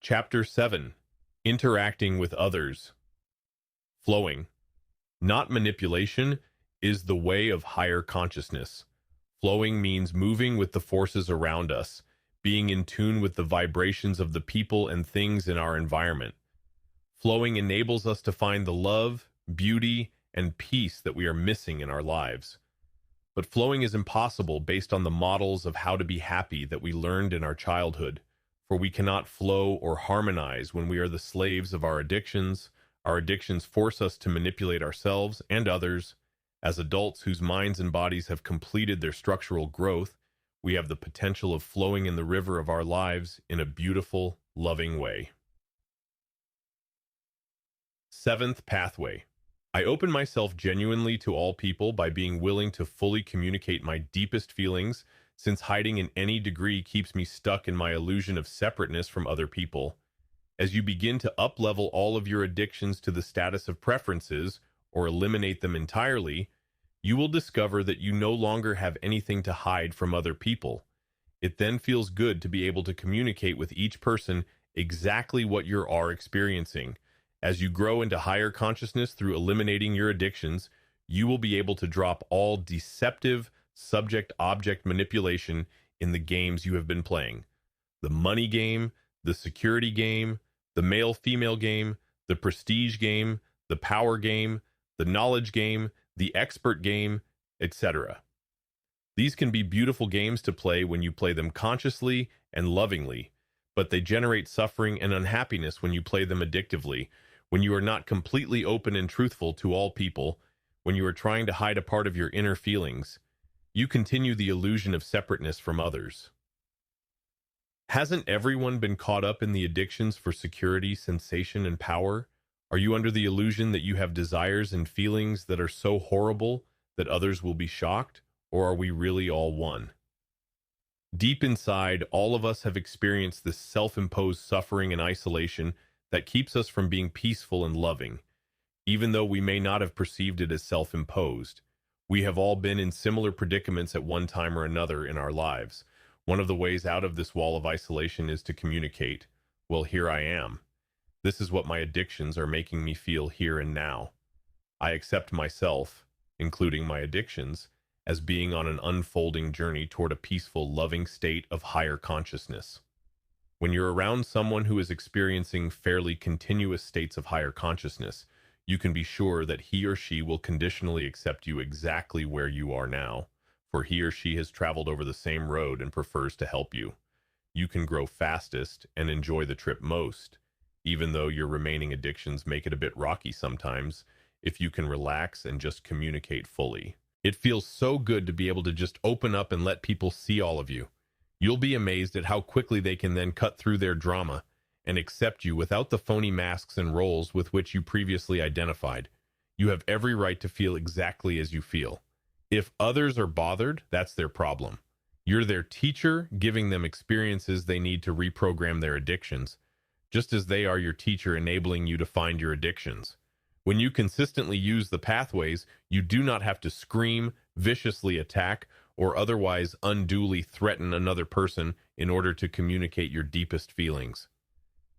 Chapter 7. Interacting with Others. Flowing, not manipulation, is the way of higher consciousness. Flowing means moving with the forces around us, being in tune with the vibrations of the people and things in our environment. Flowing enables us to find the love, beauty, and peace that we are missing in our lives. But flowing is impossible based on the models of how to be happy that we learned in our childhood. For we cannot flow or harmonize when we are the slaves of our addictions. Our addictions force us to manipulate ourselves and others. As adults whose minds and bodies have completed their structural growth, we have the potential of flowing in the river of our lives in a beautiful, loving way. Seventh pathway. I open myself genuinely to all people by being willing to fully communicate my deepest feelings, since hiding in any degree keeps me stuck in my illusion of separateness from other people. As you begin to up-level all of your addictions to the status of preferences, or eliminate them entirely, you will discover that you no longer have anything to hide from other people. It then feels good to be able to communicate with each person exactly what you are experiencing. As you grow into higher consciousness through eliminating your addictions, you will be able to drop all deceptive subject-object manipulation in the games you have been playing. The money game, the security game, the male-female game, the prestige game, the power game, the knowledge game, the expert game, etc. These can be beautiful games to play when you play them consciously and lovingly, but they generate suffering and unhappiness when you play them addictively, when you are not completely open and truthful to all people, when you are trying to hide a part of your inner feelings. You continue the illusion of separateness from others. Hasn't everyone been caught up in the addictions for security, sensation, and power? Are you under the illusion that you have desires and feelings that are so horrible that others will be shocked, or are we really all one? Deep inside, all of us have experienced this self-imposed suffering and isolation that keeps us from being peaceful and loving, even though we may not have perceived it as self-imposed. We have all been in similar predicaments at one time or another in our lives. One of the ways out of this wall of isolation is to communicate. Well, here I am. This is what my addictions are making me feel here and now. I accept myself, including my addictions, as being on an unfolding journey toward a peaceful, loving state of higher consciousness. When you're around someone who is experiencing fairly continuous states of higher consciousness, you can be sure that he or she will conditionally accept you exactly where you are now, for he or she has traveled over the same road and prefers to help you. You can grow fastest and enjoy the trip most, even though your remaining addictions make it a bit rocky sometimes, if you can relax and just communicate fully. It feels so good to be able to just open up and let people see all of you. You'll be amazed at how quickly they can then cut through their drama and accept you without the phony masks and roles with which you previously identified. You have every right to feel exactly as you feel. If others are bothered, that's their problem. You're their teacher, giving them experiences they need to reprogram their addictions, just as they are your teacher enabling you to find your addictions. When you consistently use the pathways, you do not have to scream, viciously attack, or otherwise unduly threaten another person in order to communicate your deepest feelings.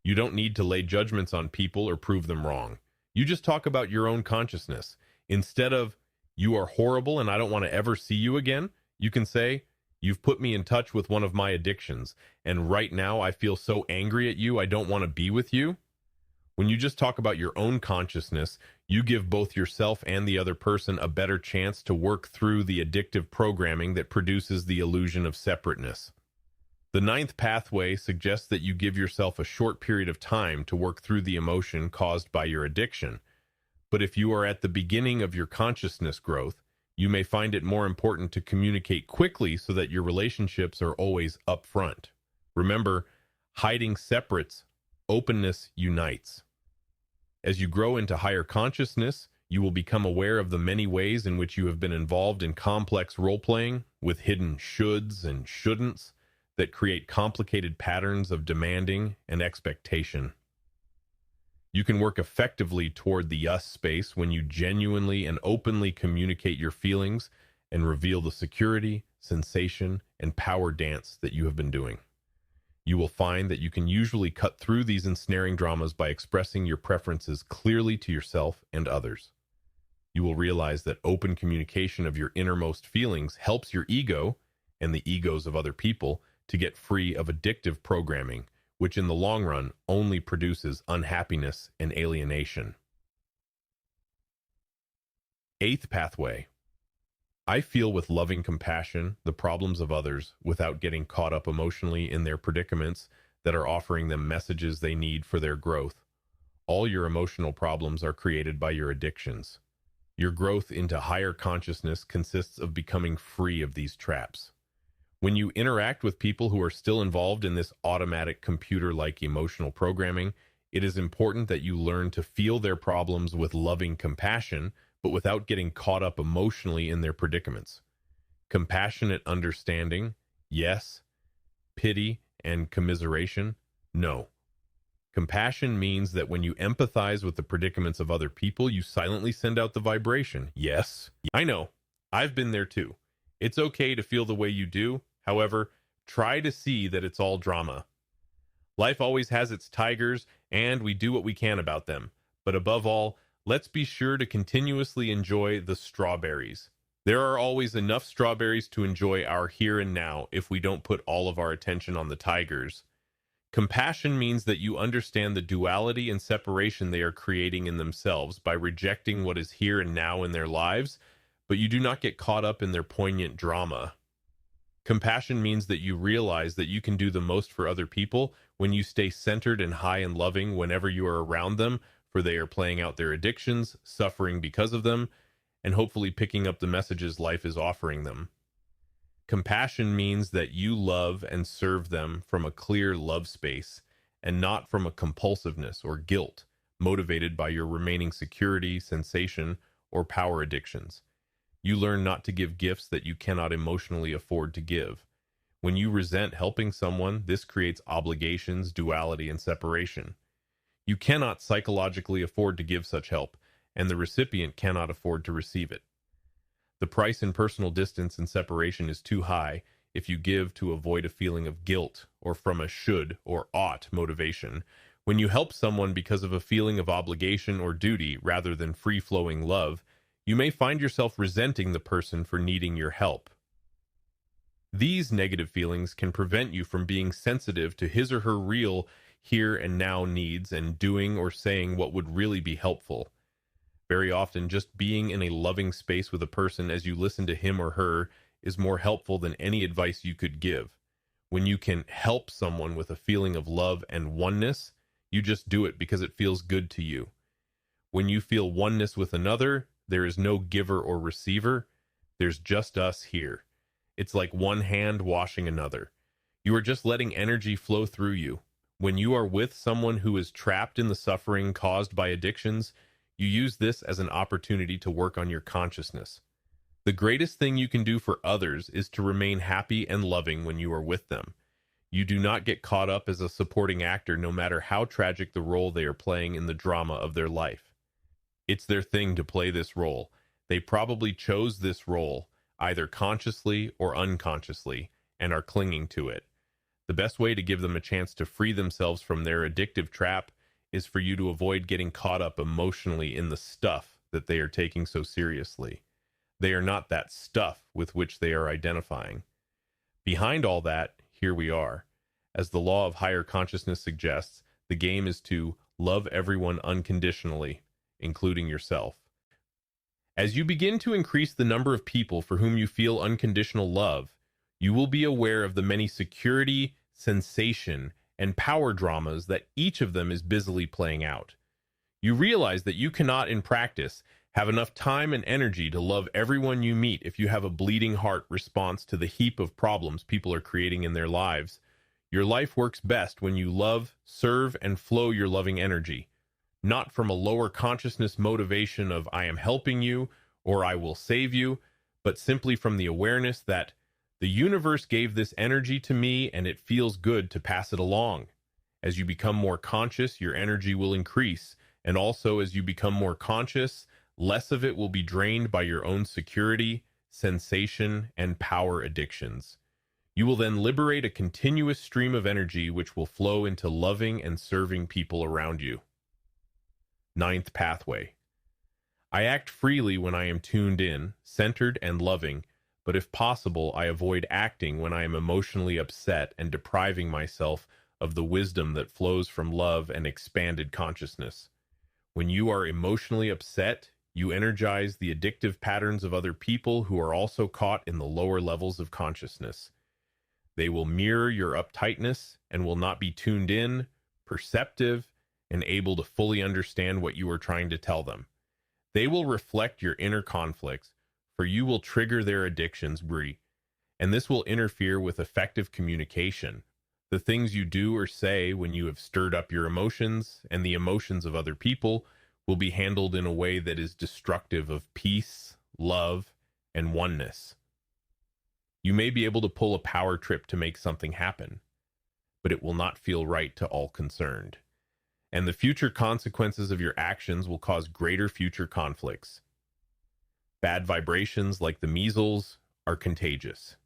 You don't need to lay judgments on people or prove them wrong. You just talk about your own consciousness. Instead of, "You are horrible and I don't want to ever see you again," you can say, "You've put me in touch with one of my addictions, and right now I feel so angry at you I don't want to be with you." When you just talk about your own consciousness, you give both yourself and the other person a better chance to work through the addictive programming that produces the illusion of separateness. The ninth pathway suggests that you give yourself a short period of time to work through the emotion caused by your addiction. But if you are at the beginning of your consciousness growth, you may find it more important to communicate quickly so that your relationships are always upfront. Remember, hiding separates, openness unites. As you grow into higher consciousness, you will become aware of the many ways in which you have been involved in complex role-playing with hidden shoulds and shouldn'ts that create complicated patterns of demanding and expectation. You can work effectively toward the us space when you genuinely and openly communicate your feelings and reveal the security, sensation, and power dance that you have been doing. You will find that you can usually cut through these ensnaring dramas by expressing your preferences clearly to yourself and others. You will realize that open communication of your innermost feelings helps your ego and the egos of other people to get free of addictive programming, which in the long run only produces unhappiness and alienation. Eighth pathway. I feel with loving compassion the problems of others without getting caught up emotionally in their predicaments that are offering them messages they need for their growth. All your emotional problems are created by your addictions. Your growth into higher consciousness consists of becoming free of these traps. When you interact with people who are still involved in this automatic computer-like emotional programming, it is important that you learn to feel their problems with loving compassion, but without getting caught up emotionally in their predicaments. Compassionate understanding, yes. Pity and commiseration, no. Compassion means that when you empathize with the predicaments of other people, you silently send out the vibration, yes. I know, I've been there too. It's okay to feel the way you do. However, try to see that it's all drama. Life always has its tigers, and we do what we can about them. But above all, let's be sure to continuously enjoy the strawberries. There are always enough strawberries to enjoy our here and now if we don't put all of our attention on the tigers. Compassion means that you understand the duality and separation they are creating in themselves by rejecting what is here and now in their lives, but you do not get caught up in their poignant drama. Compassion means that you realize that you can do the most for other people when you stay centered and high and loving whenever you are around them, for they are playing out their addictions, suffering because of them, and hopefully picking up the messages life is offering them. Compassion means that you love and serve them from a clear love space and not from a compulsiveness or guilt motivated by your remaining security, sensation, or power addictions. You learn not to give gifts that you cannot emotionally afford to give. When you resent helping someone, this creates obligations, duality, and separation. You cannot psychologically afford to give such help, and the recipient cannot afford to receive it. The price in personal distance and separation is too high if you give to avoid a feeling of guilt or from a should or ought motivation. When you help someone because of a feeling of obligation or duty rather than free-flowing love, you may find yourself resenting the person for needing your help. These negative feelings can prevent you from being sensitive to his or her real here and now needs and doing or saying what would really be helpful. Very often, just being in a loving space with a person as you listen to him or her is more helpful than any advice you could give. When you can help someone with a feeling of love and oneness, you just do it because it feels good to you. When you feel oneness with another, there is no giver or receiver. There's just us here. It's like one hand washing another. You are just letting energy flow through you. When you are with someone who is trapped in the suffering caused by addictions, you use this as an opportunity to work on your consciousness. The greatest thing you can do for others is to remain happy and loving when you are with them. You do not get caught up as a supporting actor no matter how tragic the role they are playing in the drama of their life. It's their thing to play this role. They probably chose this role, either consciously or unconsciously, and are clinging to it. The best way to give them a chance to free themselves from their addictive trap is for you to avoid getting caught up emotionally in the stuff that they are taking so seriously. They are not that stuff with which they are identifying. Behind all that, here we are. As the law of higher consciousness suggests, the game is to love everyone unconditionally, including yourself. As you begin to increase the number of people for whom you feel unconditional love, you will be aware of the many security, sensation, and power dramas that each of them is busily playing out. You realize that you cannot, in practice, have enough time and energy to love everyone you meet if you have a bleeding heart response to the heap of problems people are creating in their lives. Your life works best when you love, serve, and flow your loving energy, not from a lower consciousness motivation of I am helping you or I will save you, but simply from the awareness that the universe gave this energy to me and it feels good to pass it along. As you become more conscious, your energy will increase, and also as you become more conscious, less of it will be drained by your own security, sensation, and power addictions. You will then liberate a continuous stream of energy which will flow into loving and serving people around you. Ninth pathway. I act freely when I am tuned in, centered, and loving, but if possible, I avoid acting when I am emotionally upset and depriving myself of the wisdom that flows from love and expanded consciousness. When you are emotionally upset, you energize the addictive patterns of other people who are also caught in the lower levels of consciousness. They will mirror your uptightness and will not be tuned in, perceptive, and able to fully understand what you are trying to tell them. They will reflect your inner conflicts, for you will trigger their addictions, and this will interfere with effective communication. The things you do or say when you have stirred up your emotions and the emotions of other people will be handled in a way that is destructive of peace, love, and oneness. You may be able to pull a power trip to make something happen, but it will not feel right to all concerned. And the future consequences of your actions will cause greater future conflicts. Bad vibrations like the measles are contagious.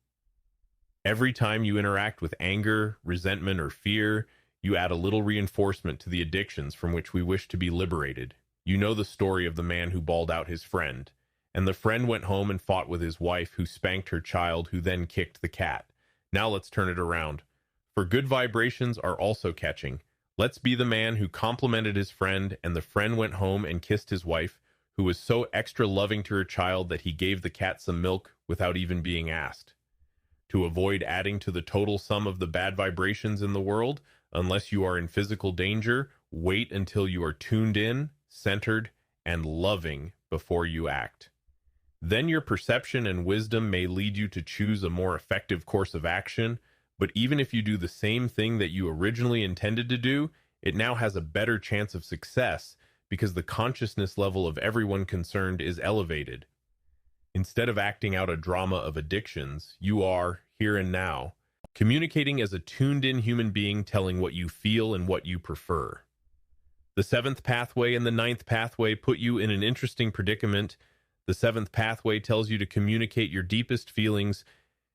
Every time you interact with anger, resentment, or fear, you add a little reinforcement to the addictions from which we wish to be liberated. You know the story of the man who bawled out his friend, and the friend went home and fought with his wife, who spanked her child, who then kicked the cat. Now let's turn it around. For good vibrations are also catching. Let's be the man who complimented his friend, and the friend went home and kissed his wife, who was so extra loving to her child that he gave the cat some milk without even being asked. To avoid adding to the total sum of the bad vibrations in the world, unless you are in physical danger, wait until you are tuned in, centered, and loving before you act. Then your perception and wisdom may lead you to choose a more effective course of action, but even if you do the same thing that you originally intended to do, it now has a better chance of success because the consciousness level of everyone concerned is elevated. Instead of acting out a drama of addictions, you are, here and now, communicating as a tuned-in human being, telling what you feel and what you prefer. The seventh pathway and the ninth pathway put you in an interesting predicament. The seventh pathway tells you to communicate your deepest feelings,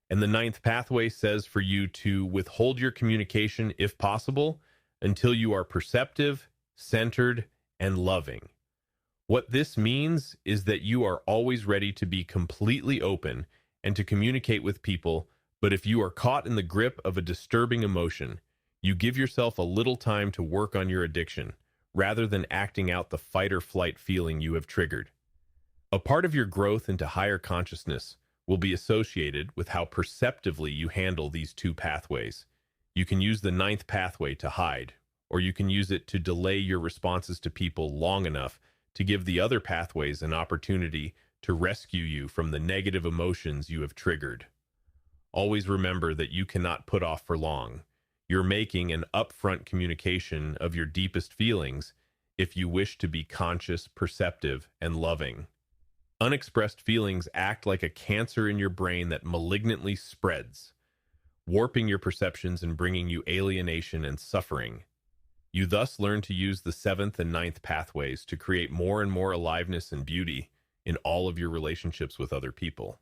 and the ninth pathway says for you to withhold your communication, if possible, until you are perceptive, centered, and loving. What this means is that you are always ready to be completely open and to communicate with people, but if you are caught in the grip of a disturbing emotion, you give yourself a little time to work on your addiction, rather than acting out the fight or flight feeling you have triggered. A part of your growth into higher consciousness will be associated with how perceptively you handle these two pathways. You can use the ninth pathway to hide, or you can use it to delay your responses to people long enough to give the other pathways an opportunity to rescue you from the negative emotions you have triggered. Always remember that you cannot put off for long. You're making an upfront communication of your deepest feelings if you wish to be conscious, perceptive, and loving. Unexpressed feelings act like a cancer in your brain that malignantly spreads, warping your perceptions and bringing you alienation and suffering. You thus learn to use the seventh and ninth pathways to create more and more aliveness and beauty in all of your relationships with other people.